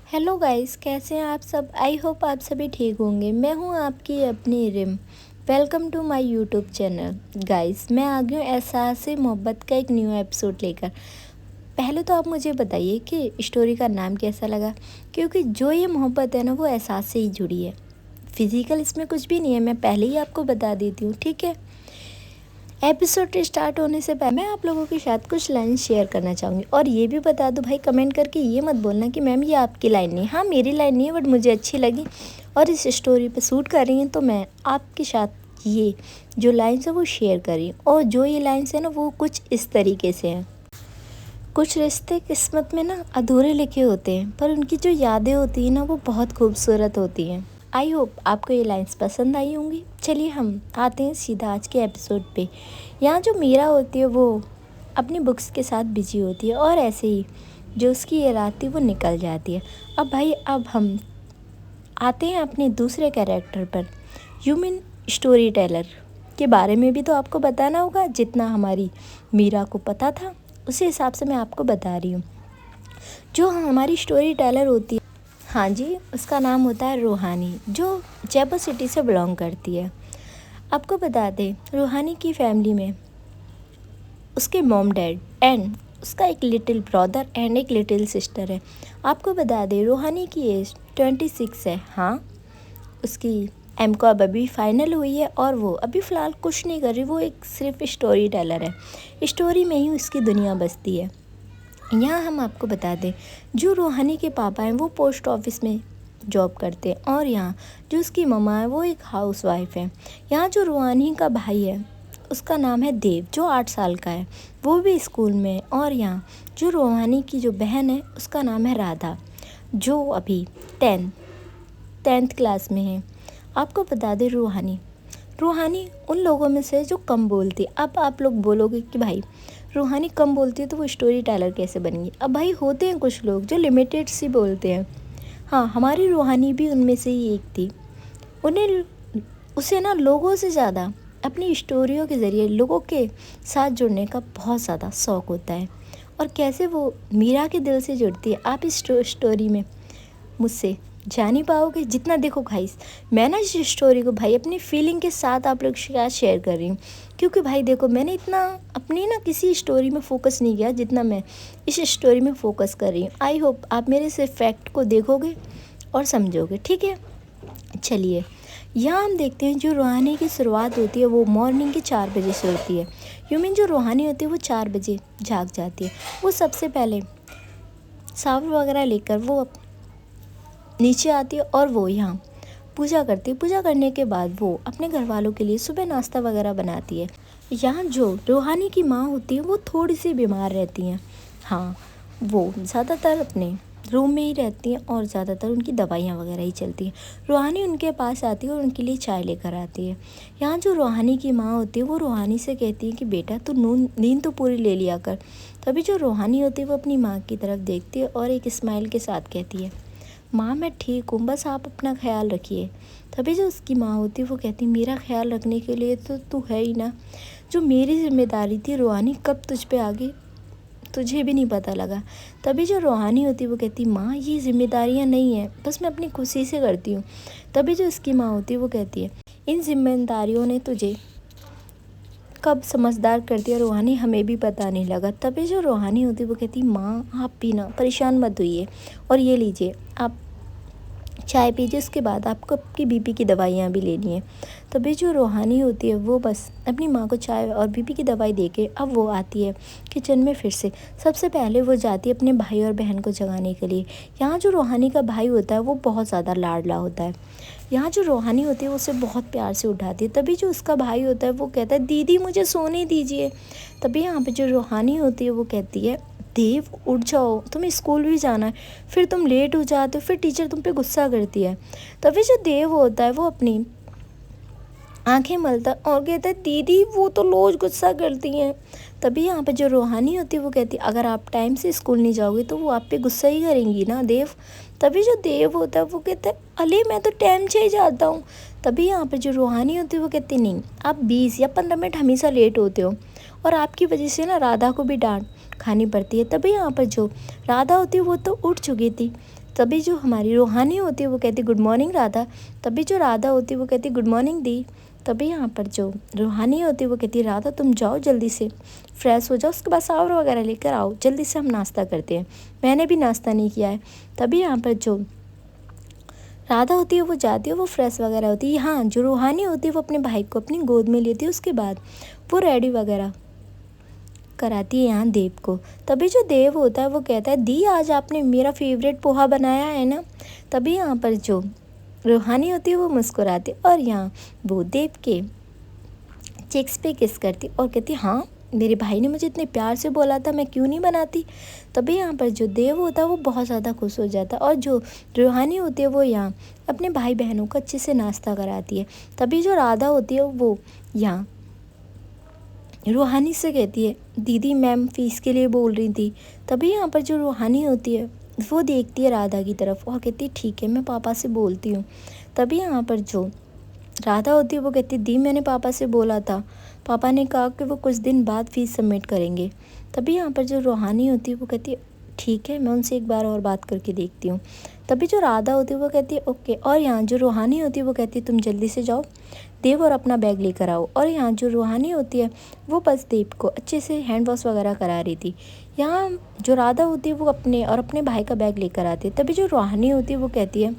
Hello guys, कैसे हैं आप सब। आई होप आप सभी ठीक होंगे। मैं हूं आपकी अपनी रिम। Welcome to my YouTube channel. Guys, मैं आ गई हूँ एहसास से मोहब्बत का एक न्यू एपिसोड लेकर। पहले तो आप मुझे बताइए कि स्टोरी का नाम कैसा लगा, क्योंकि जो ये मोहब्बत है ना वो एहसास से ही जुड़ी है। फिज़िकल इसमें कुछ भी नहीं है, मैं पहले ही आपको बता देती हूँ, ठीक है। एपिसोड स्टार्ट होने से पहले मैं आप लोगों के साथ कुछ लाइन शेयर करना चाहूँगी, और ये भी बता दो भाई, कमेंट करके ये मत बोलना कि मैम ये आपकी लाइन नहीं। हाँ, मेरी लाइन नहीं है, बट मुझे अच्छी लगी और इस स्टोरी पे सूट कर रही हैं, तो मैं आपके साथ ये जो लाइन्स है वो शेयर कर रही हूँ। और जो ये लाइन्स है ना वो कुछ इस तरीके से हैं। कुछ रिश्ते किस्मत में ना अधूरे लिखे होते हैं, पर उनकी जो यादें होती हैं ना वो बहुत खूबसूरत होती हैं। आई होप आपको ये लाइन्स पसंद आई होंगी। चलिए हम आते हैं सीधा आज के एपिसोड पे। यहाँ जो मीरा होती है वो अपनी बुक्स के साथ बिजी होती है, और ऐसे ही जो उसकी ये रात थी वो निकल जाती है। अब भाई, अब हम आते हैं अपने दूसरे कैरेक्टर पर। यू मीन स्टोरी टेलर के बारे में भी तो आपको बताना होगा। जितना हमारी मीरा को पता था उसी हिसाब से मैं आपको बता रही हूँ। जो हमारी स्टोरी टेलर होती है, हाँ जी, उसका नाम होता है रूहानी, जो जयपुर सिटी से बिलोंग करती है। आपको बता दें, रूहानी की फैमिली में उसके मॉम डैड एंड उसका एक लिटिल ब्रदर एंड एक लिटिल सिस्टर है। आपको बता दें, रूहानी की एज 26 है। हाँ, उसकी एमकॉम अभी फाइनल हुई है और वो अभी फ़िलहाल कुछ नहीं कर रही। वो एक सिर्फ स्टोरी टेलर है। स्टोरी में ही उसकी दुनिया बसती है। यहाँ हम आपको बता दें, जो रूहानी के पापा हैं वो पोस्ट ऑफिस में जॉब करते हैं, और यहाँ जो उसकी मम्मा है वो एक हाउसवाइफ है। यहाँ जो रूहानी का भाई है उसका नाम है देव, जो 8 साल का है, वो भी स्कूल में है। और यहाँ जो रूहानी की जो बहन है उसका नाम है राधा, जो अभी टेंथ क्लास में है। आपको बता दें, रूहानी उन लोगों में से जो कम बोलती है। अब आप लोग बोलोगे कि भाई रूहानी कम बोलती है तो वो स्टोरी टेलर कैसे बनेंगी। अब भाई, होते हैं कुछ लोग जो लिमिटेड सी बोलते हैं। हाँ, हमारी रूहानी भी उनमें से ही एक थी। उसे ना लोगों से ज़्यादा अपनी स्टोरियों के ज़रिए लोगों के साथ जुड़ने का बहुत ज़्यादा शौक़ होता है। और कैसे वो मीरा के दिल से जुड़ती है, आप इस स्टोरी में मुझसे जान ही पाओगे। जितना देखो भाई, मैं ना इस स्टोरी को भाई अपनी फीलिंग के साथ आप लोग के साथ शेयर कर रही हूँ, क्योंकि भाई देखो, मैंने इतना अपनी ना किसी स्टोरी में फ़ोकस नहीं किया जितना मैं इस स्टोरी में फ़ोकस कर रही हूँ। आई होप आप मेरे से फैक्ट को देखोगे और समझोगे, ठीक है। चलिए, यहाँ हम देखते हैं जो रूहानी की शुरुआत होती है वो मॉर्निंग के 4 बजे से होती है। यू मीन जो रूहानी होती है वो 4 बजे जाग जाती है। वो सबसे पहले सावर वगैरह लेकर वो नीचे आती है और वो यहाँ पूजा करती है। पूजा करने के बाद वो अपने घर वालों के लिए सुबह नाश्ता वगैरह बनाती है। यहाँ जो रूहानी की माँ होती है वो थोड़ी सी बीमार रहती हैं। हाँ, वो ज़्यादातर अपने रूम में ही रहती हैं और ज़्यादातर उनकी दवाइयाँ वगैरह ही चलती हैं। रूहानी उनके पास आती है और उनके लिए चाय लेकर आती है। यहाँ जो रूहानी की माँ होती है वो रूहानी से कहती है कि बेटा तू नींद तो पूरी ले लिया कर। तभी जो रूहानी होती है वो अपनी माँ की तरफ देखती है और एक स्माइल के साथ कहती है, माँ मैं ठीक हूँ, बस आप अपना ख्याल रखिए। तभी जो उसकी माँ होती है वो कहती, मेरा ख्याल रखने के लिए तो तू है ही ना। जो मेरी जिम्मेदारी थी रूहानी कब तुझ पे आ गई तुझे भी नहीं पता लगा। तभी जो रूहानी होती है वो कहती, माँ ये जिम्मेदारियाँ नहीं हैं, बस मैं अपनी खुशी से करती हूँ। तभी जो उसकी माँ होती है वो कहती है, इन जिम्मेदारियों ने तुझे कब समझदार कर दिया रूहानी, हमें भी पता नहीं लगा। तभी जो रूहानी होती है वो कहती, माँ आप भी ना परेशान मत होइए, और ये लीजिए आप चाय पीजिए, उसके बाद आपको आपकी बीपी की दवाइयाँ भी लेनी है। तभी जो रूहानी होती है वो बस अपनी माँ को चाय और बीपी की दवाई देके अब वो आती है किचन में फिर से। सबसे पहले वो जाती है अपने भाई और बहन को जगाने के लिए। यहाँ जो रूहानी का भाई होता है वो बहुत ज़्यादा लाडला होता है। यहाँ जो रूहानी होती है वो उसे बहुत प्यार से उठाती है। तभी जो उसका भाई होता है वो कहता है, दीदी मुझे सोने दीजिए। तभी यहाँ पे जो रूहानी होती है वो कहती है, देव उठ जाओ, तुम्हें स्कूल भी जाना है, फिर तुम लेट हो जाते हो, फिर टीचर तुम पे गुस्सा करती है। तभी जो देव होता है वो अपनी आंखें मलता और कहता है, दीदी वो तो रोज गुस्सा करती हैं। तभी यहाँ पे जो रूहानी होती है वो कहती है, अगर आप टाइम से स्कूल नहीं जाओगे तो वो आप पे गुस्सा ही करेंगी ना देव। तभी जो देव होता है वो कहता है, अले मैं तो टाइम से ही जाता हूँ। तभी यहाँ पे जो रूहानी होती है वो कहती, नहीं आप 20 या 15 मिनट हमेशा लेट होते हो, और आपकी वजह से ना राधा को भी डांट खानी पड़ती है। तभी यहाँ पर जो राधा होती है वो तो उठ चुकी थी। तभी जो हमारी रूहानी होती है वो कहती गुड मॉर्निंग राधा। तभी जो राधा होती है वो कहती गुड मॉर्निंग दी। तभी यहाँ पर जो रूहानी होती है वो कहती राधा तुम जाओ जल्दी से फ्रेश हो जाओ, उसके बाद शावर वगैरह लेकर आओ, जल्दी से हम नाश्ता करते हैं, मैंने भी नाश्ता नहीं किया है। तभी यहाँ पर जो राधा होती है वो जाती है, वो फ्रेश वगैरह होती है। यहाँ जो रूहानी होती है वो अपने भाई को अपनी गोद में लेती है, उसके बाद वो रेडी वगैरह कराती है यहाँ देव को। तभी जो देव होता है वो कहता है दी आज आपने मेरा फेवरेट पोहा बनाया है ना। तभी यहाँ पर जो रूहानी होती है वो मुस्कुराती और यहाँ वो देव के चेक्स पे किस करती और कहती हाँ मेरे भाई ने मुझे इतने प्यार से बोला था, मैं क्यों नहीं बनाती। तभी यहाँ पर जो देव होता है वो बहुत ज़्यादा खुश हो जाता है और जो रूहानी होती है वो यहाँ अपने भाई बहनों को अच्छे से नाश्ता कराती है। तभी जो राधा होती है वो यहाँ रूहानी से कहती है दीदी मैम फ़ीस के लिए बोल रही थी। तभी यहाँ पर जो रूहानी होती है वो देखती है राधा की तरफ और कहती है ठीक है मैं पापा से बोलती हूँ। तभी यहाँ पर जो राधा होती है वो कहती है दी मैंने पापा से बोला था, पापा ने कहा कि वो कुछ दिन बाद फ़ीस सबमिट करेंगे। तभी यहाँ पर जो रूहानी होती है वो कहती है ठीक है मैं उनसे एक बार और बात करके देखती हूँ। तभी जो राधा होती है वो कहती है ओके। और यहाँ जो रूहानी होती है वो कहती है तुम जल्दी से जाओ देव और अपना बैग लेकर आओ। और यहाँ जो रूहानी होती है वो बस देव को अच्छे से हैंड वॉश वगैरह करा रही थी। यहाँ जो राधा होती है वो अपने भाई का बैग लेकर आती है। तभी जो रूहानी होती है वो कहती है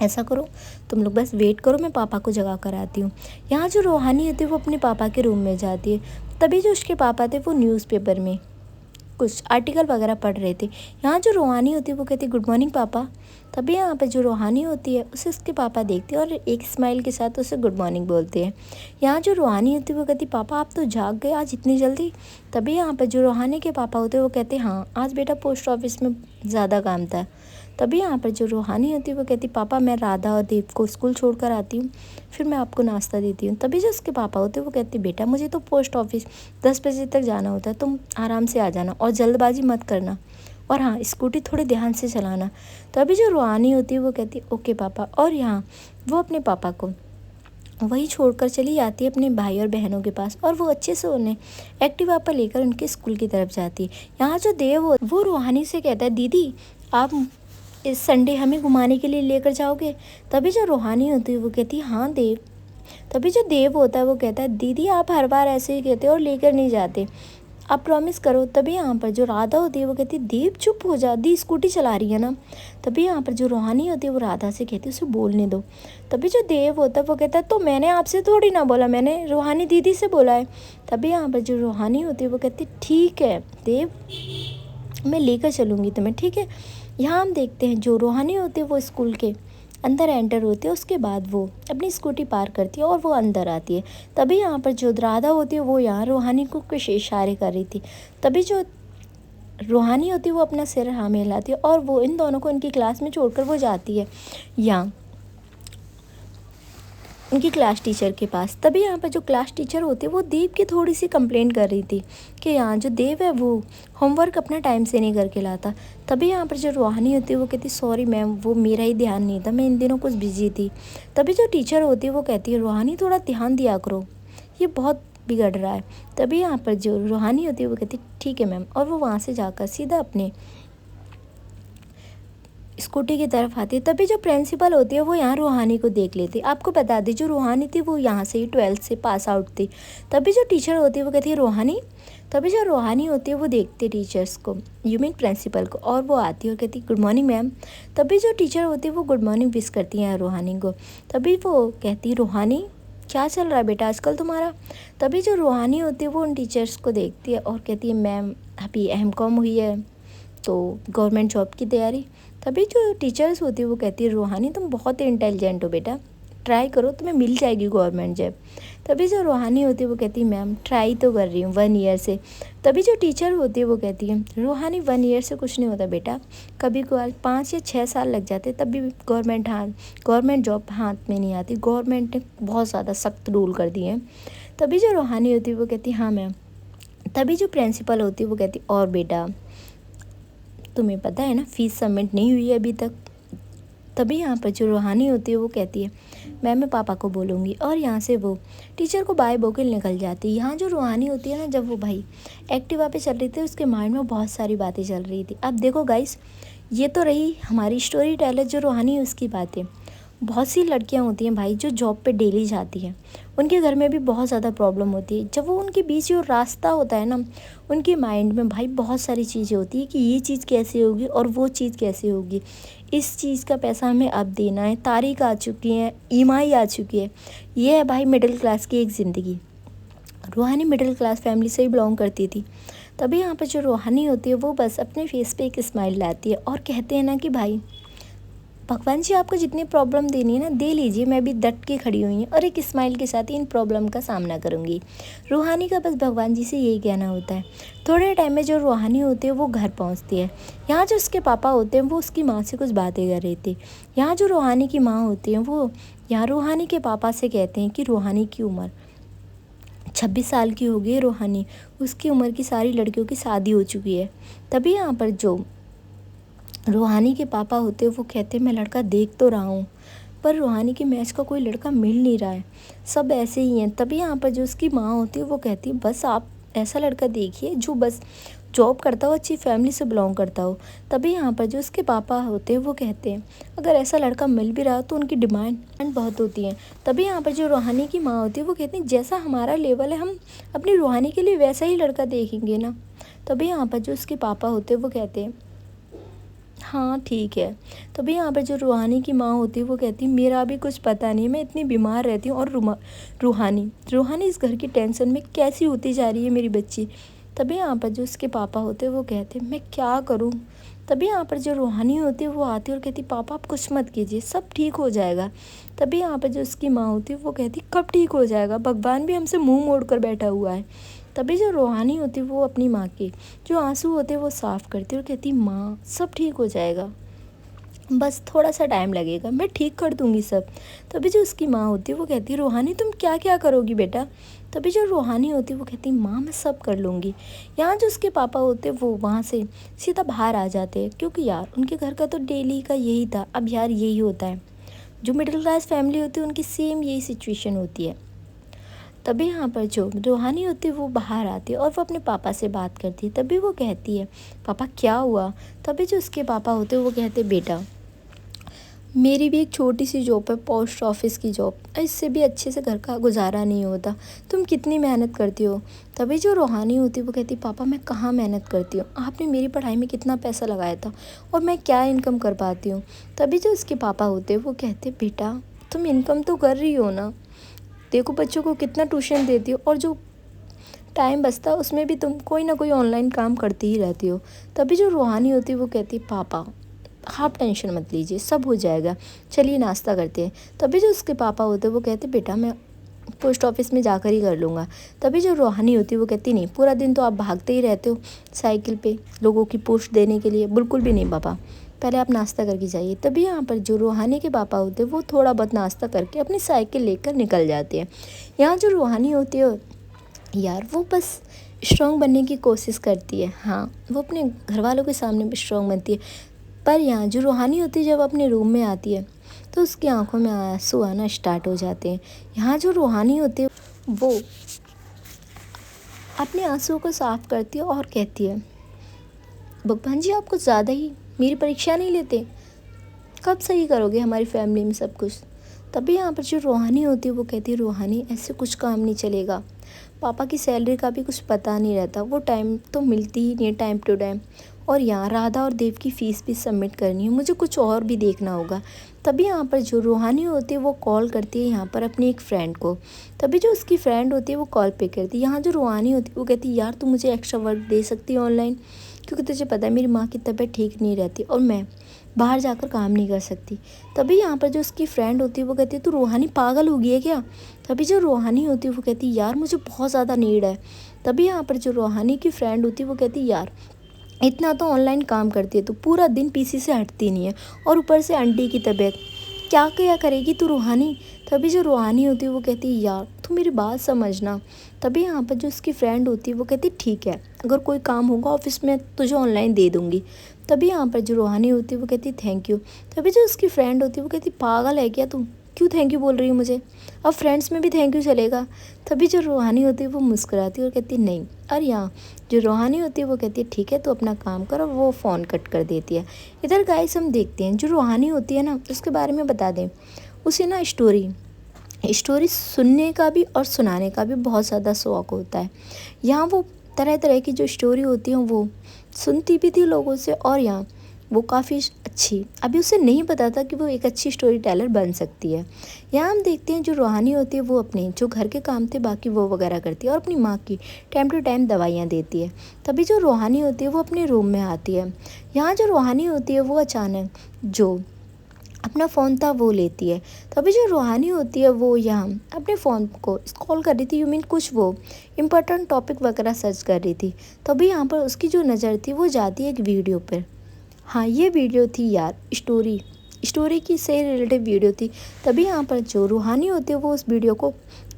ऐसा करो तुम लोग बस वेट करो, मैं पापा को जगा कर आती हूँ। यहाँ जो रूहानी होती है वो अपने पापा के रूम में जाती है। तभी जो उसके पापा थे वो न्यूज़पेपर में कुछ आर्टिकल वगैरह पढ़ रहे थे। यहाँ जो रूहानी होती है वो कहती है गुड मॉर्निंग पापा। तभी यहाँ पर जो रूहानी होती है उसे उसके पापा देखते हैं और एक स्माइल के साथ उसे गुड मॉर्निंग बोलते हैं। यहाँ जो रूहानी होती है वो कहती पापा आप तो जाग गए आज इतनी जल्दी। तभी यहाँ पर जो रूहानी के पापा होते हैं वो कहते हाँ आज बेटा पोस्ट ऑफिस में ज़्यादा काम था। तभी यहाँ पर जो रूहानी होती है वो कहती पापा मैं राधा और देव को स्कूल छोड़ कर आती हूँ, फिर मैं आपको नाश्ता देती हूँ। तभी जो उसके पापा होते हैं वो कहते बेटा मुझे तो पोस्ट ऑफिस 10 बजे तक जाना होता है, तुम आराम से आ जाना और जल्दबाजी मत करना, और हाँ स्कूटी थोड़े ध्यान से चलाना। तभी जो रूहानी होती है वो कहती ओके पापा। और यहाँ वो अपने पापा को वही छोड़कर चली जाती है अपने भाई और बहनों के पास और वो अच्छे से उन्हें एक्टिवा पर लेकर उनके स्कूल की तरफ जाती है। यहाँ जो देव हो वो रूहानी से कहता है दीदी आप इस संडे हमें घुमाने के लिए लेकर जाओगे। तभी जो रूहानी होती है वो कहती है हाँ देव। तभी जो देव होता है वो कहता है दीदी आप हर बार ऐसे ही कहते हो और लेकर नहीं जाते, आप प्रॉमिस करो। तभी यहाँ पर जो राधा होती है वो कहती है देव चुप हो जा, दी स्कूटी चला रही है ना। तभी यहाँ पर जो रूहानी होती है वो राधा से कहती है उसे बोलने दो। तभी जो देव होता है वो कहता है तो मैंने आपसे थोड़ी ना बोला, मैंने रूहानी दीदी से बोला है। तभी यहाँ पर जो रूहानी होती है वो कहती है ठीक है देव मैं लेकर चलूँगी तुम्हें, ठीक है। यहाँ हम देखते हैं जो रूहानी होती है वो स्कूल के अंदर एंटर होती है, उसके बाद वो अपनी स्कूटी पार करती है और वो अंदर आती है। तभी यहाँ पर जो राधा होती है वो यहाँ रूहानी को कुछ इशारे कर रही थी। तभी जो रूहानी होती है वो अपना सिर हाँ में हिलाती है और वो इन दोनों को इनकी क्लास में छोड़कर वो जाती है यहाँ उनकी क्लास टीचर के पास। तभी यहाँ पर जो क्लास टीचर होती है वो देव की थोड़ी सी कंप्लेंट कर रही थी कि यहाँ जो देव है वो होमवर्क अपना टाइम से नहीं करके लाता। तभी यहाँ पर जो रूहानी होती है वो कहती सॉरी मैम वो मेरा ही ध्यान नहीं था, मैं इन दिनों कुछ बिजी थी। तभी जो टीचर होती है वो कहती है रूहानी थोड़ा ध्यान दिया करो, ये बहुत बिगड़ रहा है। तभी यहाँ पर जो रूहानी होती है वो कहती ठीक है मैम, और वो वहाँ से जाकर सीधा अपने स्कूटी की तरफ आती है। तभी जो प्रिंसिपल होती है वो यहाँ रूहानी को देख लेती है। आपको बता दी जो रूहानी थी वो यहाँ से ही 12th से पास आउट थी। तभी जो टीचर होती है वो कहती है रूहानी। तभी जो रूहानी होती है वो देखती है टीचर्स को, यू मीन प्रिंसिपल को, और वो आती है और कहती है गुड मॉर्निंग मैम। तभी जो टीचर होती है वो गुड मॉर्निंग विश करती हैं रूहानी को। तभी वो कहती है रूहानी क्या चल रहा है बेटा आजकल तुम्हारा। तभी जो रूहानी होती है वो उन टीचर्स को देखती है और कहती है मैम अभी M.Com हुई है तो गवर्नमेंट जॉब की तैयारी। तभी जो टीचर्स होती है वो कहती है रूहानी तुम बहुत इंटेलिजेंट हो बेटा, ट्राई करो तुम्हें मिल जाएगी गवर्नमेंट जॉब। तभी जो रूहानी होती है वो कहती है मैम ट्राई तो कर रही हूँ 1 ईयर से। तभी जो टीचर होती है वो कहती है रूहानी 1 ईयर से कुछ नहीं होता बेटा, कभी कभार 5 या 6 साल लग जाते तब भी गवर्नमेंट जॉब हाथ में नहीं आती, गवर्नमेंट ने बहुत ज़्यादा सख्त रूल कर दिए हैं। तभी जो रूहानी होती है वो कहती है हाँ मैम। तभी जो प्रिंसिपल होती है वो कहती और बेटा तुम्हें पता है ना फ़ीस सबमिट नहीं हुई है अभी तक। तभी यहाँ पर जो रूहानी होती है वो कहती है मैं पापा को बोलूँगी, और यहाँ से वो टीचर को बाय बोके निकल जाती है। यहाँ जो रूहानी होती है ना, जब वो भाई एक्टिवा पे चल रही थी उसके माइंड में बहुत सारी बातें चल रही थी। अब देखो गाइस ये तो रही हमारी स्टोरी टेलर जो रूहानी है उसकी बातें। बहुत सी लड़कियां होती हैं भाई जो जॉब पे डेली जाती हैं, उनके घर में भी बहुत ज़्यादा प्रॉब्लम होती है। जब वो उनके बीच जो रास्ता होता है ना, उनके माइंड में भाई बहुत सारी चीज़ें होती है कि ये चीज़ कैसे होगी और वो चीज़ कैसे होगी, इस चीज़ का पैसा हमें अब देना है, तारीख आ चुकी है, ईएमआई आ चुकी है। ये है भाई मिडिल क्लास की एक ज़िंदगी। रूहानी मिडिल क्लास फैमिली से ही बिलोंग करती थी। तभी यहाँ पर जो रूहानी होती है वो बस अपने फेस पे एक स्माइल लाती है और कहते हैं ना कि भाई भगवान जी आपको जितनी प्रॉब्लम देनी है ना दे लीजिए, मैं भी डट के खड़ी हुई हूँ और एक स्माइल के साथ ही इन प्रॉब्लम का सामना करूँगी। रूहानी का बस भगवान जी से यही कहना होता है। थोड़े टाइम में जो रूहानी होती है वो घर पहुँचती है। यहाँ जो उसके पापा होते हैं वो उसकी माँ से कुछ बातें कर रहे थे। यहाँ जो रूहानी की माँ होती है वो यहाँ रूहानी के पापा से कहते हैं कि रूहानी की उम्र 26 साल की हो गई है। रूहानी, उसकी उम्र की सारी लड़कियों की शादी हो चुकी है। तभी यहाँ पर जो रूहानी के पापा होते हैं वो कहते हैं मैं लड़का देख तो रहा हूँ, पर रूहानी के मैच का कोई लड़का मिल नहीं रहा है, सब ऐसे ही हैं। तभी यहाँ पर जो उसकी माँ होती है वो कहती है बस आप ऐसा लड़का देखिए जो बस जॉब करता हो, अच्छी फैमिली से बिलोंग करता हो। तभी यहाँ पर जो उसके पापा होते हैं वो कहते हैं अगर ऐसा लड़का मिल भी रहा तो उनकी डिमांड बहुत होती है। तभी यहाँ पर जो रूहानी की माँ होती है वो कहती है जैसा हमारा लेवल है हम अपनी रूहानी के लिए वैसा ही लड़का देखेंगे ना। तभी यहाँ पर जो उसके पापा होते हैं वो कहते हैं हाँ ठीक है। तभी यहाँ पर जो रूहानी की माँ होती है वो कहती है मेरा भी कुछ पता नहीं, मैं इतनी बीमार रहती हूँ और रूहानी रूहानी इस घर की टेंशन में कैसी होती जा रही है मेरी बच्ची। तभी यहाँ पर जो उसके पापा होते हैं वो कहते हैं मैं क्या करूँ। तभी यहाँ पर जो रूहानी होती है वो आती है और कहती पापा आप कुछ मत कीजिए, सब ठीक हो जाएगा। तभी यहाँ पर जो उसकी माँ होती है वो कहती कब ठीक हो जाएगा, भगवान भी हमसे मुँह मोड़ कर बैठा हुआ है। तभी जो रूहानी होती है वो अपनी माँ के जो आंसू होते हैं वो साफ़ करती है और कहती माँ सब ठीक हो जाएगा, बस थोड़ा सा टाइम लगेगा, मैं ठीक कर दूँगी सब। तभी जो उसकी माँ होती है वो कहती है रूहानी तुम क्या क्या करोगी बेटा। तभी जो रूहानी होती है वो कहती माँ मैं सब कर लूँगी। यहाँ जो उसके पापा होते हैं वो वहाँ से सीधा बाहर आ जाते हैं, क्योंकि यार उनके घर का तो डेली का यही था। अब यार यही होता है, जो मिडिल क्लास फैमिली होती है उनकी सेम यही सिचुएशन होती है। तभी यहाँ पर जो रूहानी होती है वो बाहर आती है और वो अपने पापा से बात करती है। तभी वो कहती है पापा क्या हुआ। तभी जो उसके पापा होते हैं वो कहते बेटा मेरी भी एक छोटी सी जॉब है, पोस्ट ऑफिस की जॉब, इससे भी अच्छे से घर का गुजारा नहीं होता, तुम कितनी मेहनत करती हो। तभी जो रूहानी होती है वो कहती पापा मैं कहाँ मेहनत करती हूँ, आपने मेरी पढ़ाई में कितना पैसा लगाया था और मैं क्या इनकम कर पाती हूँ। तभी जो उसके पापा होते हैं वो कहते बेटा तुम इनकम तो कर रही हो ना, देखो बच्चों को कितना ट्यूशन देती हो और जो टाइम बचता है उसमें भी तुम कोई ना कोई ऑनलाइन काम करती ही रहती हो। तभी जो रूहानी होती है वो कहती है पापा आप टेंशन मत लीजिए, सब हो जाएगा, चलिए नाश्ता करते हैं। तभी जो उसके पापा होते हैं वो कहते बेटा मैं पोस्ट ऑफिस में जाकर ही कर लूँगा। तभी जो रूहानी होती है वो कहती नहीं पूरा दिन तो आप भागते ही रहते हो साइकिल पे लोगों की पोस्ट देने के लिए, बिल्कुल भी नहीं पापा, पहले आप नाश्ता करके जाइए। तभी यहाँ पर जो रूहानी के पापा होते हैं वो थोड़ा बहुत नाश्ता करके अपनी साइकिल लेकर निकल जाते हैं। यहाँ जो रूहानी होती है यार वो बस स्ट्रॉन्ग बनने की कोशिश करती है, हाँ वो अपने घर वालों के सामने भी स्ट्रॉन्ग बनती है। पर यहाँ जो रूहानी होती है जब अपने रूम में आती है तो उसकी आंखों में आंसू आना स्टार्ट हो जाते हैं। यहाँ जो रूहानी होती है वो अपने आंसुओं को साफ करती है और कहती है भगवान जी आप कुछ ज़्यादा ही मेरी परीक्षा नहीं लेते, कब सही करोगे हमारी फैमिली में सब कुछ। तभी यहाँ पर जो रूहानी होती है वो कहती है रूहानी ऐसे कुछ काम नहीं चलेगा, पापा की सैलरी का भी कुछ पता नहीं रहता, वो टाइम तो मिलती ही नहीं है टाइम टू टाइम, और यहाँ राधा और देव की फ़ीस भी सबमिट करनी है, मुझे कुछ और भी देखना होगा। तभी यहाँ पर जो रूहानी होती है वो कॉल करती है यहाँ पर अपनी एक फ्रेंड को। तभी जो उसकी फ्रेंड होती है वो कॉल पे करती है। यहाँ जो रूहानी होती है वो कहती है यार तू मुझे एक्स्ट्रा वर्क दे सकती है ऑनलाइन, क्योंकि तुझे पता है मेरी माँ की तबीयत ठीक नहीं रहती और मैं बाहर जाकर काम नहीं कर सकती। तभी यहाँ पर जो उसकी फ्रेंड होती है वो कहती है तू रूहानी पागल हो गई है क्या। तभी जो रूहानी होती है वो कहती है यार मुझे बहुत ज़्यादा नीड है। तभी यहाँ पर जो रूहानी की फ्रेंड होती है वो कहती है यार इतना तो ऑनलाइन काम करती है, तो पूरा दिन पीसी से हटती नहीं है और ऊपर से आंटी की तबीयत, क्या क्या करेगी तू रूहानी। तभी जो रूहानी होती है वो कहती है यार तू मेरी बात समझना। तभी यहाँ पर जो उसकी फ्रेंड होती है वो कहती है ठीक है अगर कोई काम होगा ऑफिस में तुझे ऑनलाइन दे दूँगी। तभी यहाँ पर जो रूहानी होती है वो कहती है थैंक यू। तभी जो उसकी फ्रेंड होती है वो कहती पागल है क्या तू, क्यों थैंक यू बोल रही हो मुझे, अब फ्रेंड्स में भी थैंक यू चलेगा। तभी जो रूहानी होती है वो मुस्कुराती है और कहती है नहीं। और यहाँ जो रूहानी होती है वो कहती है ठीक है तो अपना काम करो, वो फ़ोन कट कर देती है। इधर गाइस हम देखते हैं जो रूहानी होती है ना, उसके बारे में बता दें। उसे ना स्टोरी सुनने का भी और सुनाने का भी बहुत ज़्यादा शौक़ होता है। यहाँ वो तरह तरह की जो स्टोरी होती हैं वो सुनती भी थी लोगों से, और यहाँ वो काफ़ी अच्छी, अभी उसे नहीं पता था कि वो एक अच्छी स्टोरी टेलर बन सकती है। यहाँ हम देखते हैं जो रूहानी होती है वो अपने जो घर के काम थे बाकी वो वगैरह करती है और अपनी माँ की टाइम टू टाइम दवाइयाँ देती है। तभी जो रूहानी होती है वो अपने रूम में आती है। यहाँ जो रूहानी होती है वो अचानक जो अपना फ़ोन था वो लेती है। तभी जो रूहानी होती है वो यहाँ अपने फ़ोन को स्क्रॉल कर रही थी, यू मीन कुछ वो इम्पोर्टेंट टॉपिक वगैरह सर्च कर रही थी। तभी यहाँ पर उसकी जो नज़र थी वो जाती है एक वीडियो पर। हाँ, ये वीडियो थी यार स्टोरी की से रिलेटेड वीडियो थी। तभी यहाँ पर जो रूहानी होती है वो उस वीडियो को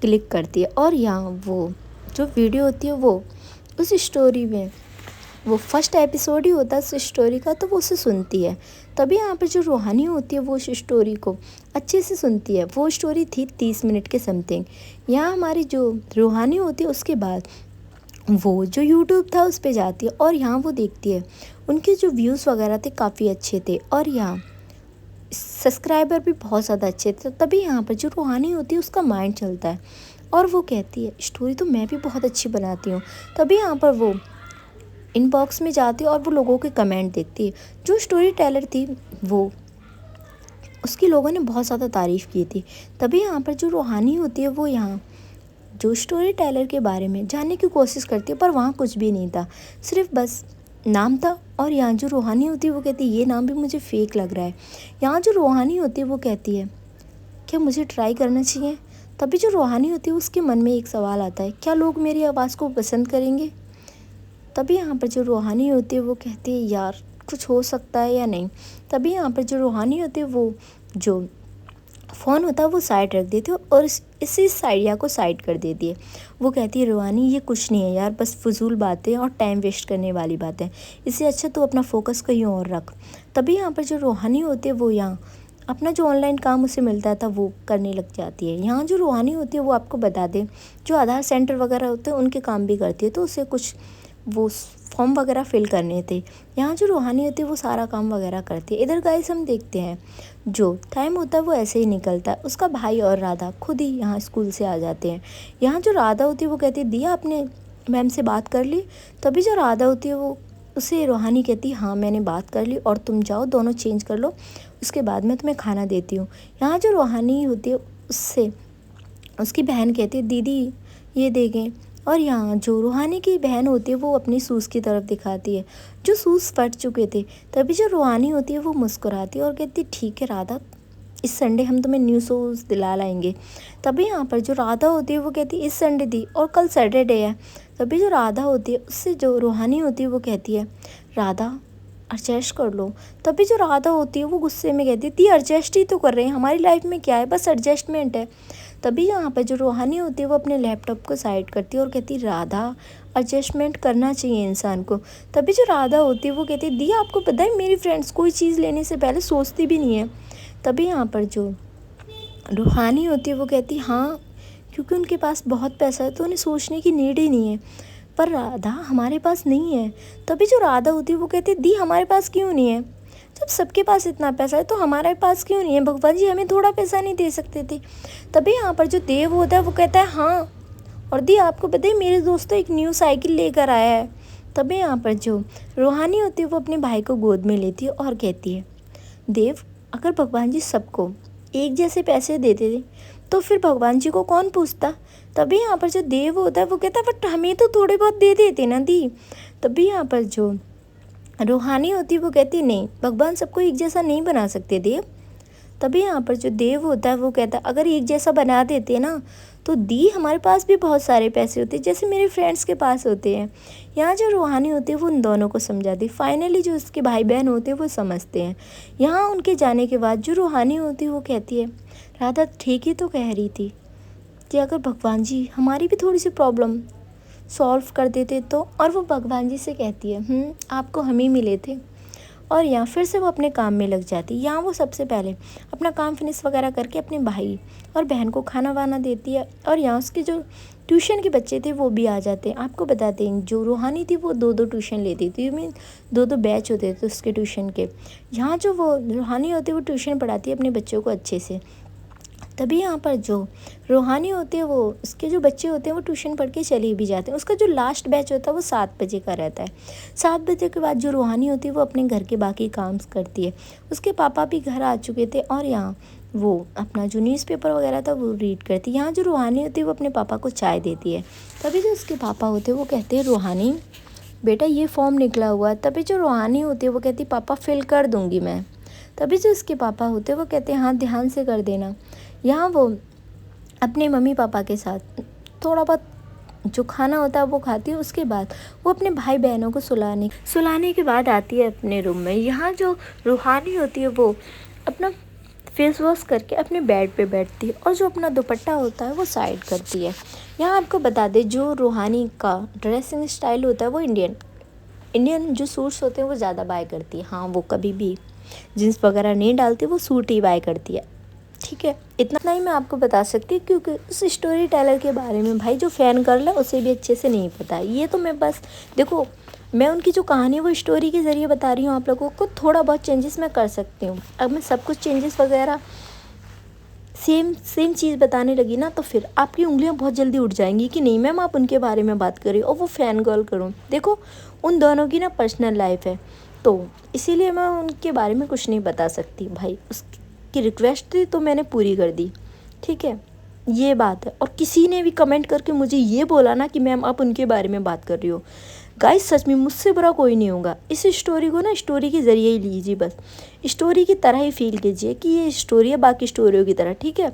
क्लिक करती है, और यहाँ वो जो वीडियो होती है वो उस स्टोरी में वो फर्स्ट एपिसोड ही होता है उस स्टोरी का, तो वो उसे सुनती है। तभी यहाँ पर जो रूहानी होती है वो उस स्टोरी को अच्छे से सुनती है। वो स्टोरी थी 30 मिनट के समथिंग। यहाँ हमारी जो रूहानी होती है उसके बाद वो जो यूट्यूब था उस पर जाती है, और यहाँ वो देखती है उनके जो व्यूज़ वगैरह थे काफ़ी अच्छे थे, और यहाँ सब्सक्राइबर भी बहुत ज़्यादा अच्छे थे। तभी यहाँ पर जो रूहानी होती है उसका माइंड चलता है, और वो कहती है स्टोरी तो मैं भी बहुत अच्छी बनाती हूँ। तभी यहाँ पर वो इनबॉक्स में जाती है और वो लोगों के कमेंट देखती है। जो स्टोरी टेलर थी वो उसकी लोगों ने बहुत ज़्यादा तारीफ़ की थी। तभी यहाँ पर जो रूहानी होती है वो यहाँ जो स्टोरी टेलर के बारे में जानने की कोशिश करती है, पर वहाँ कुछ भी नहीं था, सिर्फ बस नाम था। और यहाँ जो रूहानी होती है वो कहती है ये नाम भी मुझे फ़ेक लग रहा है। यहाँ जो रूहानी होती है वो कहती है क्या मुझे ट्राई करना चाहिए। तभी जो रूहानी होती है उसके मन में एक सवाल आता है, क्या लोग मेरी आवाज़ को पसंद करेंगे। तभी यहाँ पर जो रूहानी होती है वो कहती है यार कुछ हो सकता है या नहीं। तभी यहाँ पर जो रूहानी होती है वो जो फ़ोन होता है वो साइड रख देती है और इस आइडिया को साइड कर देती है। वो कहती है रूहानी ये कुछ नहीं है यार, बस फजूल बातें और टाइम वेस्ट करने वाली बातें, इससे अच्छा तो अपना फोकस कहीं और रख। तभी यहाँ पर जो रूहानी होती है वो यहाँ अपना जो ऑनलाइन काम उसे मिलता था वो करने लग जाती है। यहाँ जो रूहानी होती है वो आपको बता दें जो आधार सेंटर वगैरह होते हैं उनके काम भी करती है, तो उसे कुछ वो फॉर्म वगैरह फिल करने थे। यहाँ जो रूहानी होती है वो सारा काम वगैरह करती है। इधर गाइस हम देखते हैं जो टाइम होता है वो ऐसे ही निकलता है। उसका भाई और राधा खुद ही यहाँ स्कूल से आ जाते हैं। यहाँ जो राधा होती है वो कहती है दिया आपने मैम से बात कर ली। तभी जो राधा होती है वो उसे रूहानी कहती है हाँ मैंने बात कर ली, और तुम जाओ दोनों चेंज कर लो, उसके बाद मैं तुम्हें खाना देती हूँ। यहाँ जो रूहानी होती है उससे उसकी बहन कहती है दीदी ये देखें, और यहाँ जो रूहानी की बहन होती है वो अपनी शूज़ की तरफ दिखाती है जो शूज़ फट चुके थे। तभी जो रूहानी होती है वो मुस्कुराती है और कहती है ठीक है राधा, इस संडे हम तुम्हें न्यू शूज़ दिला लाएंगे। तभी यहाँ पर जो राधा होती है वो कहती है इस संडे दी और कल सैटरडे है। तभी जो राधा होती है उससे जो रूहानी होती है वो कहती है राधा एडजस्ट कर लो। तभी जो राधा होती है वो गुस्से में कहती है दी एडजस्ट ही तो कर रहे हैं, हमारी लाइफ में क्या है, बस एडजस्टमेंट है। तभी यहाँ पर जो रूहानी होती है वो अपने लैपटॉप को साइड करती है और कहती है राधा एडजस्टमेंट करना चाहिए इंसान को। तभी जो राधा होती है वो कहती है दी आपको पता है मेरी फ्रेंड्स कोई चीज़ लेने से पहले सोचती भी नहीं है। तभी यहाँ पर जो रूहानी होती है वो कहती है हाँ क्योंकि उनके पास बहुत पैसा है तो उन्हें सोचने की नीड ही नहीं है, पर राधा हमारे पास नहीं है। तभी जो राधा होती है वो कहती है दी हमारे पास क्यों नहीं है, जब सबके पास इतना पैसा है तो हमारे पास क्यों नहीं है, भगवान जी हमें थोड़ा पैसा नहीं दे सकते थे। तभी यहाँ पर जो देव होता है वो कहता है हाँ, और दी आपको पता है मेरे दोस्त तो एक न्यू साइकिल लेकर आया है। तभी यहाँ पर जो रूहानी होती है वो अपने भाई को गोद में लेती है और कहती है देव अगर भगवान जी सबको एक जैसे पैसे देते थे तो फिर भगवान जी को कौन पूछता। तभी यहाँ पर जो देव होता है वो कहता है बट हमें तो थोड़े बहुत दे देते ना दी। तभी यहाँ पर जो रूहानी होती है वो कहती नहीं भगवान सबको एक जैसा नहीं बना सकते देव। तभी यहाँ पर जो देव होता है वो कहता है अगर एक जैसा बना देते ना तो दी हमारे पास भी बहुत सारे पैसे होते जैसे मेरे फ्रेंड्स के पास होते हैं। यहाँ जो रूहानी होती है वो उन दोनों को समझाती, फाइनली जो उसके भाई बहन होते हैं वो समझते हैं। यहाँ उनके जाने के बाद जो रूहानी होती है वो कहती है राधा ठीक ही तो कह रही थी कि अगर भगवान जी हमारी भी थोड़ी सी प्रॉब्लम सॉल्व कर देते तो। और वो भगवान जी से कहती है आपको हम ही मिले थे और यहाँ फिर से वो अपने काम में लग जाती है। यहाँ वो सबसे पहले अपना काम फिनिश वगैरह करके अपने भाई और बहन को खाना वाना देती है। और यहाँ उसके जो ट्यूशन के बच्चे थे वो भी आ जाते हैं। आपको बताते हैं जो रूहानी थी वो 2-2 ट्यूशन लेती थी, मीन 2-2 बैच होते थे उसके ट्यूशन के। यहाँ जो वो रूहानी होती है वो ट्यूशन पढ़ाती है अपने बच्चों को अच्छे से। तभी यहाँ पर जो रूहानी होती है वो उसके जो बच्चे होते हैं वो ट्यूशन पढ़ के चले भी जाते हैं। उसका जो लास्ट बैच होता है वो 7 बजे का रहता है। 7 बजे के बाद जो रूहानी होती है वो अपने घर के बाकी काम करती है। उसके पापा भी घर आ चुके थे और यहाँ वो अपना जो न्यूज़पेपर वगैरह था वो रीड करती है। यहाँ जो रूहानी होती है वो अपने पापा को चाय देती है। तभी जो उसके पापा होते हैं वो कहते हैं रूहानी बेटा ये फॉर्म निकला हुआ है। तभी जो रूहानी होती है वो कहती पापा फिल कर दूँगी मैं। तभी जो उसके पापा होते हैं वो कहते हैं हाँ ध्यान से कर देना। यहाँ वो अपने मम्मी पापा के साथ थोड़ा बहुत जो खाना होता है वो खाती है। उसके बाद वो अपने भाई बहनों को सुलाने के बाद आती है अपने रूम में। यहाँ जो रूहानी होती है वो अपना फेस वॉश करके अपने बेड पे बैठती है और जो अपना दुपट्टा होता है वो साइड करती है। यहाँ आपको बता दें जो रूहानी का ड्रेसिंग स्टाइल होता है वो इंडियन जो सूट्स होते हैं वो ज़्यादा बाय करती है। हाँ वो कभी भी जीन्स वगैरह नहीं डालती, वो सूट ही बाय करती है। ठीक है, इतना ही मैं आपको बता सकती हूँ क्योंकि उस स्टोरी टेलर के बारे में भाई जो फ़ैन गर्ल है उसे भी अच्छे से नहीं पता है। ये तो मैं बस देखो मैं उनकी जो कहानी है वो स्टोरी के ज़रिए बता रही हूँ आप लोगों को। थोड़ा बहुत चेंजेस मैं कर सकती हूँ। अब मैं सब कुछ चेंजेस वगैरह सेम चीज़ बताने लगी ना तो फिर आपकी उंगलियां बहुत जल्दी उठ जाएंगी कि नहीं मैम आप उनके बारे में बात करें और वो फ़ैन गर्ल करूँ। देखो उन दोनों की ना पर्सनल लाइफ है तो इसीलिए मैं उनके बारे में कुछ नहीं बता सकती। भाई उसकी रिक्वेस्ट थी तो मैंने पूरी कर दी। ठीक है, ये बात है। और किसी ने भी कमेंट करके मुझे ये बोला ना कि मैम आप उनके बारे में बात कर रही हो, गाइस सच में मुझसे बुरा कोई नहीं होगा। इस स्टोरी को ना स्टोरी के ज़रिए ही लीजिए, बस स्टोरी की तरह ही फील कीजिए कि ये स्टोरी है बाकी स्टोरियों की तरह। ठीक है,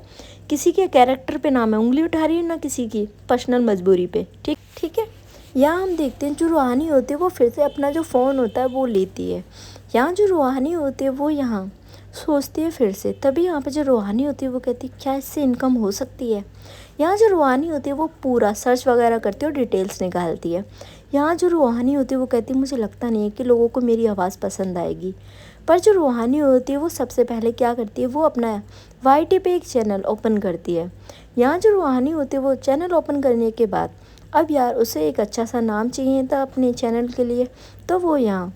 किसी के कैरेक्टर पे ना मैं उंगली उठा रही हूँ ना किसी की पर्सनल मजबूरी पे। ठीक है। यहाँ हम देखते हैं जो रूहानी होती है वो फिर से अपना जो फ़ोन होता है वो लेती है। यहाँ जो रूहानी होती है वो यहाँ सोचती है फिर से। तभी यहाँ पे जो रूहानी होती है वो कहती है क्या इससे इनकम हो सकती है। यहाँ जो रूहानी होती है वो पूरा सर्च वगैरह करती है और डिटेल्स निकालती है। यहाँ जो रूहानी होती है वो कहती है मुझे लगता नहीं है कि लोगों को मेरी आवाज़ पसंद आएगी। पर जो रूहानी होती है वो सबसे पहले क्या करती है वो अपना YT पे एक चैनल ओपन करती है। यहाँ जो रूहानी होती है वो चैनल ओपन करने के बाद अब यार उसे एक अच्छा सा नाम चाहिए था अपने चैनल के लिए। तो वो यहाँ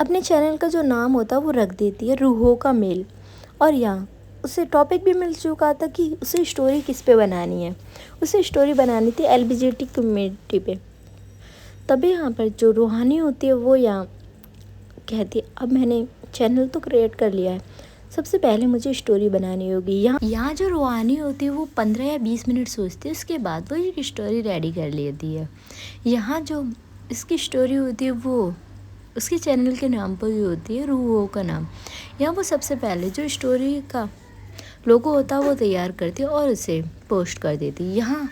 अपने चैनल का जो नाम होता है वो रख देती है रूहों का मेल। और यहाँ उसे टॉपिक भी मिल चुका था कि उसे स्टोरी किस पे बनानी है। उसे स्टोरी बनानी थी LGBT कम्युनिटी पे। तभी यहाँ पर जो रूहानी होती है वो यहाँ कहती है अब मैंने चैनल तो क्रिएट कर लिया है, सबसे पहले मुझे स्टोरी बनानी होगी। यहाँ जो रूहानी होती है वो 15 या 20 मिनट सोचती है, उसके बाद वो एक स्टोरी रेडी कर लेती है। यहाँ जो इसकी स्टोरी होती है वो उसके चैनल के नाम पर ही होती है, रूहों का नाम। यहाँ वो सबसे पहले जो स्टोरी का लोगो होता है वो तैयार करती है और उसे पोस्ट कर देती है। यहाँ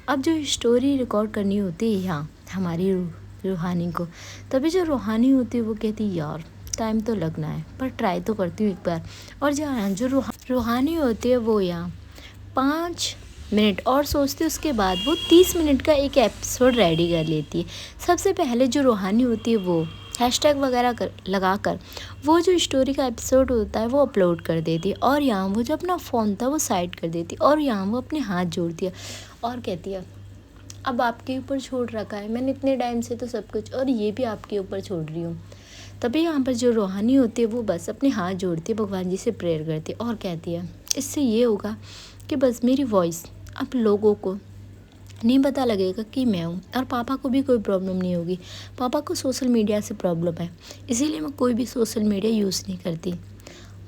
अब जो स्टोरी रिकॉर्ड करनी होती है यहाँ हमारी रूहानी को। तभी जो रूहानी होती है वो कहती है यार टाइम तो लगना है पर ट्राई तो करती हूँ एक बार। और जहाँ जो रूहानी होती है वो यहाँ 5 मिनट और सोचती है, उसके बाद वो 30 मिनट का एक एपिसोड रेडी कर लेती है। सबसे पहले जो रूहानी होती है वो हैशटैग वगैरह लगाकर वो जो स्टोरी का एपिसोड होता है वो अपलोड कर देती है। और यहाँ वो जो अपना फ़ोन था वो साइड कर देती है और यहाँ वो अपने हाथ जोड़ती है और कहती है अब आपके ऊपर छोड़ रखा है मैंने इतने टाइम से तो सब कुछ, और ये भी आपके ऊपर छोड़ रही हूँ। तभी यहाँ पर जो रूहानी होती है वो बस अपने हाथ जोड़ती है, भगवान जी से प्रेयर करती है और कहती है इससे ये होगा कि बस मेरी वॉइस अब लोगों को नहीं पता लगेगा कि मैं हूँ और पापा को भी कोई प्रॉब्लम नहीं होगी। पापा को सोशल मीडिया से प्रॉब्लम है इसीलिए मैं कोई भी सोशल मीडिया यूज़ नहीं करती,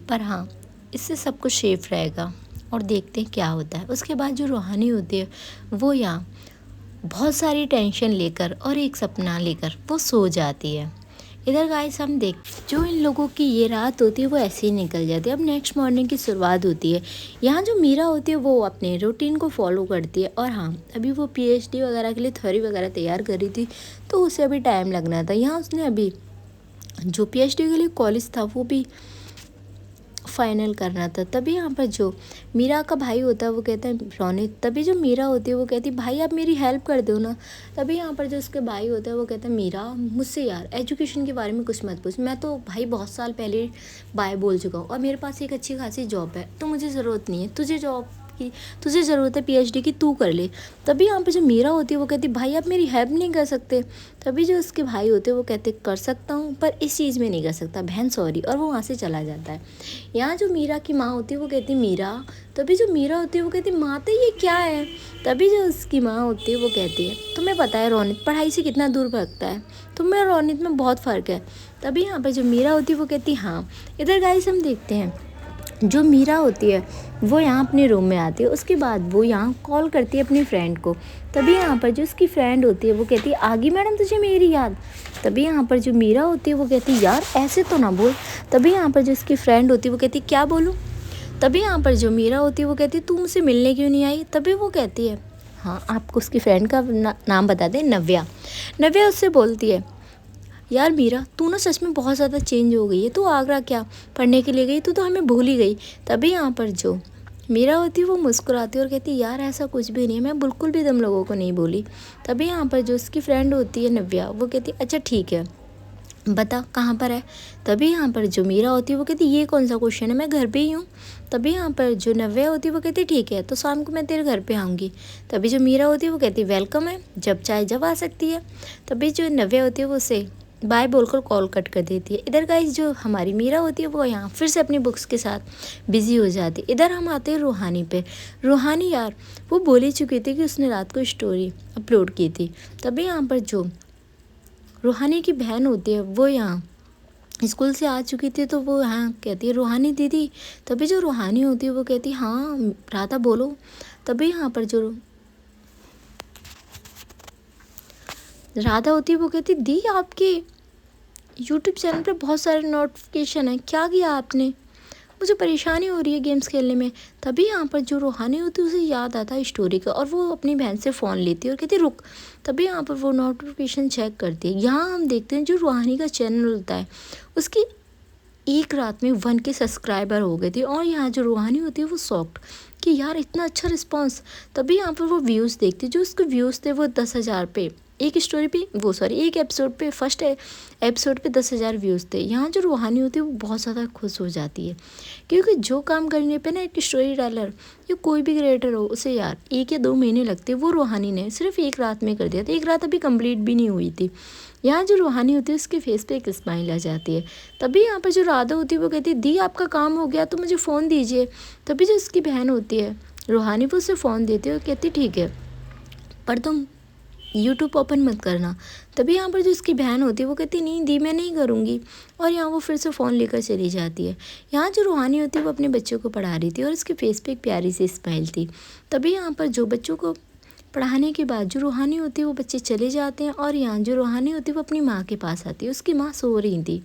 पर हाँ इससे सब कुछ सेफ रहेगा और देखते हैं क्या होता है। उसके बाद जो रूहानी होती है वो यहाँ बहुत सारी टेंशन लेकर और एक सपना लेकर वो सो जाती है। इधर गाइस हम देख जो इन लोगों की ये रात होती है वो ऐसे ही निकल जाती है। अब नेक्स्ट मॉर्निंग की शुरुआत होती है। यहाँ जो मीरा होती है वो अपने रूटीन को फॉलो करती है और हाँ अभी वो PhD वगैरह के लिए थ्योरी वगैरह तैयार कर रही थी तो उसे अभी टाइम लगना था। यहाँ उसने अभी जो PhD के लिए कॉलेज था वो भी फाइनल करना था। तभी यहाँ पर जो मीरा का भाई होता है वो कहता है रोनित, तभी जो मीरा होती है वो कहती है भाई आप मेरी हेल्प कर दो ना। तभी यहाँ पर जो उसके भाई होता है वो कहता है मीरा मुझसे यार एजुकेशन के बारे में कुछ मत पूछ, मैं तो भाई बहुत साल पहले बाय बोल चुका हूँ और मेरे पास एक अच्छी खासी जॉब है, तो मुझे ज़रूरत नहीं है तुझे जॉब की, तुझे ज़रूरत है पीएचडी की, तू कर ले। तभी यहाँ पे जो मीरा होती है वो कहती भाई आप मेरी हेल्प नहीं कर सकते। तभी जो उसके भाई होते हैं वो कहते कर सकता हूँ पर इस चीज़ में नहीं कर सकता बहन, सॉरी, और वो वहाँ से चला जाता है। यहाँ जो मीरा की माँ होती है वो कहती मीरा, तभी जो मीरा होती है वो कहती माता ये क्या है। तभी जो उसकी माँ होती है वो कहती है तुम्हें पता है रोनित पढ़ाई से कितना दूर भागता है, तुम और रोनित में बहुत फ़र्क है। तभी यहाँ पर जो मीरा होती है वो कहती हाँ। इधर गाइस हम देखते हैं जो मीरा होती है वो यहाँ अपने रूम में आती है, उसके बाद वो यहाँ कॉल करती है अपनी फ्रेंड को। तभी यहाँ पर जो उसकी फ्रेंड होती है वो कहती है आगी मैडम तुझे मेरी याद। तभी यहाँ पर जो मीरा होती है वो कहती है यार ऐसे तो ना बोल। तभी यहाँ पर जो उसकी फ्रेंड होती है वो कहती है क्या बोलूँ। तभी यहाँ पर जो मीरा होती है वो कहती है तू मुझसे मिलने क्यों नहीं आई। तभी वो कहती है हाँ आपको उसकी फ्रेंड का नाम बता दें, नव्या। नव्या उससे बोलती है यार मीरा तू ना सच में बहुत ज़्यादा चेंज हो गई है, तू आगरा क्या पढ़ने के लिए गई, तू तो हमें भूल ही गई। तभी यहाँ पर जो मीरा होती है वो मुस्कुराती है और कहती है यार ऐसा कुछ भी नहीं है, मैं बिल्कुल भी तुम लोगों को नहीं बोली। तभी यहाँ पर जो उसकी फ्रेंड होती है नव्या वो कहती है अच्छा ठीक है बता कहाँ पर है। तभी यहाँ पर जो मीरा होती है वो कहती ये कौन सा क्वेश्चन है, मैं घर पे ही हूँ। तभी यहाँ पर जो नव्या होती है वो कहती ठीक है तो शाम को मैं तेरे घर पे आऊँगी। तभी जो मीरा होती है वो कहती वेलकम है, जब चाहे जब आ सकती है। तभी जो नव्या होती है वो उसे बाय बोलकर कॉल कट कर देती है। इधर गाइस जो हमारी मीरा होती है वो यहाँ फिर से अपनी बुक्स के साथ बिजी हो जाती है। इधर हम आते हैं रूहानी पे। रूहानी यार वो बोल ही चुकी थी कि उसने रात को स्टोरी अपलोड की थी। तभी यहाँ पर जो रूहानी की बहन होती है वो यहाँ स्कूल से आ चुकी थी, तो वो यहाँ कहती है रूहानी दीदी। तभी जो रूहानी होती है वो कहती हाँ राधा बोलो। तभी यहाँ पर जो राधा होती है वो कहती दी आपके यूट्यूब चैनल पे बहुत सारे नोटिफिकेशन हैं, क्या किया आपने, मुझे परेशानी हो रही है गेम्स खेलने में। तभी यहाँ पर जो रूहानी होती है उसे याद आता है स्टोरी का और वो अपनी बहन से फ़ोन लेती है और कहती रुक। तभी यहाँ पर वो नोटिफिकेशन चेक करती है। यहाँ हम देखते हैं जो रूहानी का चैनल होता है उसकी एक रात में 1 के सब्सक्राइबर हो गए थे और यहाँ जो रूहानी होती है वो शॉक्ड कि यार इतना अच्छा रिस्पांस। तभी यहाँ पर वो व्यूज़ देखती है, जो उसके व्यूज़ थे वो 10,000 पे एक स्टोरी पे एक एपिसोड पे फर्स्ट एपिसोड पे 10,000 व्यूज़ थे। यहाँ जो रूहानी होती है वो बहुत ज़्यादा खुश हो जाती है क्योंकि जो काम करने पे ना एक स्टोरी टेलर या कोई भी क्रिएटर हो उसे यार 1 या 2 महीने लगते, वो रूहानी ने सिर्फ एक रात में कर दिया था। एक रात अभी कंप्लीट भी नहीं हुई थी। यहाँ जो रूहानी होती है उसके फेस पे एक स्माइल आ जाती है। तभी यहाँ पर जो राधा होती है वो कहती है दी आपका काम हो गया तो मुझे फ़ोन दीजिए। तभी जो उसकी बहन होती है रूहानी वो उसे फ़ोन देती है और कहती ठीक है पर तुम यूट्यूब ओपन मत करना। तभी यहाँ पर जो उसकी बहन होती है वो कहती नहीं दी मैं नहीं करूँगी और यहाँ वो फिर से फ़ोन लेकर चली जाती है। यहाँ जो रूहानी होती है वो अपने बच्चों को पढ़ा रही थी और उसके फेस पे एक प्यारी सी स्माइल थी। तभी यहाँ पर जो बच्चों को पढ़ाने के बाद जो रूहानी होती है वो बच्चे चले जाते हैं और यहाँ जो रूहानी होती है वो अपनी माँ के पास आती है, उसकी माँ सो रही थी।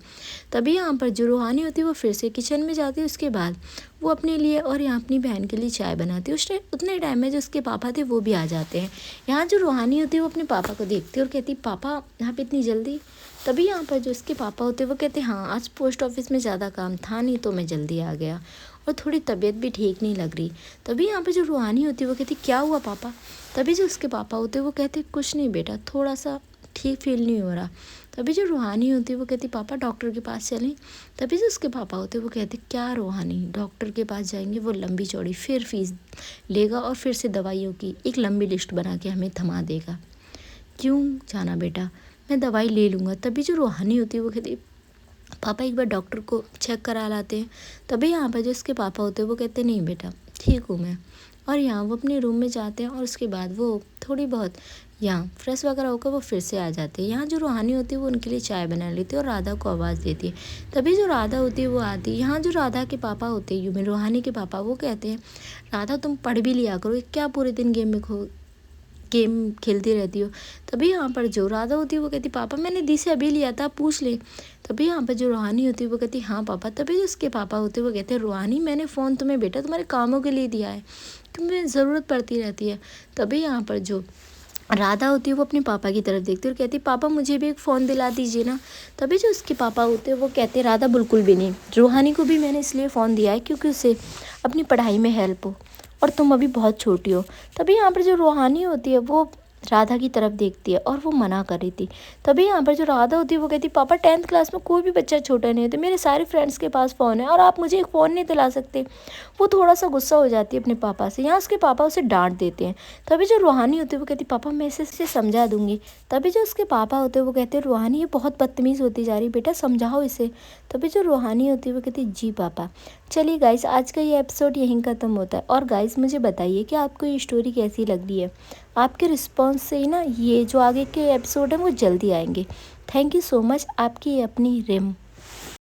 तभी यहाँ पर जो रूहानी होती है वो फिर से किचन में जाती है, उसके बाद वो अपने लिए और यहाँ अपनी बहन के लिए चाय बनाती है। उतने टाइम में जो उसके पापा थे वो भी आ जाते हैं। यहाँ जो रूहानी होती है वो अपने पापा को देखती है और कहती पापा यहाँ पे इतनी जल्दी। तभी यहाँ पर जो उसके पापा होते हैं वो कहते हाँ आज पोस्ट ऑफिस में ज़्यादा काम था नहीं तो मैं जल्दी आ गया और थोड़ी तबीयत भी ठीक नहीं लग रही। तभी यहाँ पर जो रूहानी होती है वो कहती क्या हुआ पापा। तभी जो उसके पापा होते हैं वो कहते कुछ नहीं बेटा थोड़ा सा ठीक फील नहीं हो रहा। तभी जो रूहानी होती है वो कहती पापा डॉक्टर के पास चलें। तभी जो उसके पापा होते हैं वो कहते क्या रूहानी डॉक्टर के पास जाएंगे, वो लंबी चौड़ी फिर फीस लेगा और फिर से दवाइयों की एक लंबी लिस्ट बना के हमें थमा देगा। क्यों जाना बेटा मैं दवाई ले लूँगा। तभी जो रूहानी होती है वो कहती पापा एक बार डॉक्टर को चेक करा लाते हैं। तभी यहाँ पर जो उसके पापा होते हैं वो कहते नहीं बेटा ठीक हूँ मैं, और यहाँ वो अपने रूम में जाते हैं और उसके बाद वो थोड़ी बहुत यहाँ फ्रेश वगैरह होकर वो फिर से आ जाते हैं। यहाँ जो रूहानी होती है वो उनके लिए चाय बना लेती है और राधा को आवाज़ देती है। तभी जो राधा होती है वो आती है। यहाँ जो राधा के पापा होते हैं यूँ रूहानी के पापा वो कहते हैं राधा तुम पढ़ भी लिया करो, क्या पूरे दिन गेम खेलती रहती हो। तभी यहाँ पर जो राधा होती है वो कहती पापा मैंने दी से अभी लिया था पूछ ले। तभी यहाँ पर जो रूहानी होती है वो कहती हाँ पापा। तभी जो उसके पापा होते हैं वो कहते हैं रूहानी मैंने फ़ोन तुम्हें बेटा तुम्हारे कामों के लिए दिया है, तुम्हें ज़रूरत पड़ती रहती है। तभी यहाँ पर जो राधा होती है वो अपने पापा की तरफ देखती है और कहती है पापा मुझे भी एक फ़ोन दिला दीजिए ना। तभी जो उसके पापा होते हैं वो कहते हैं राधा बिल्कुल भी नहीं, रूहानी को भी मैंने इसलिए फ़ोन दिया है क्योंकि उसे अपनी पढ़ाई में हेल्प हो और तुम अभी बहुत छोटी हो। तभी यहाँ पर जो रूहानी होती है वो राधा की तरफ देखती है और वो मना कर रही थी। तभी यहाँ पर जो राधा होती है वो कहती पापा 10th क्लास में कोई भी बच्चा छोटा नहीं होता, मेरे सारे फ्रेंड्स के पास फ़ोन है और आप मुझे एक फ़ोन नहीं दिला सकते। वो थोड़ा सा गुस्सा हो जाती है अपने पापा से। यहाँ उसके पापा उसे डांट देते हैं। तभी जो रूहानी होती है वो कहती पापा मैं इसे समझा दूंगी। तभी जो उसके पापा होते हैं वो कहते हैं रूहानी ये बहुत बदतमीज़ होती जा रही, बेटा समझाओ इसे। तभी जो रूहानी होती है वो कहती जी पापा। चलिए गाइस, आज का ये एपिसोड यहीं ख़त्म होता है। और गाइस मुझे बताइए कि आपको ये स्टोरी कैसी लग रही है। आपके रिस्पॉन्स से ही ना ये जो आगे के एपिसोड हैं वो जल्दी आएंगे। Thank you so much. आपकी अपनी रिम।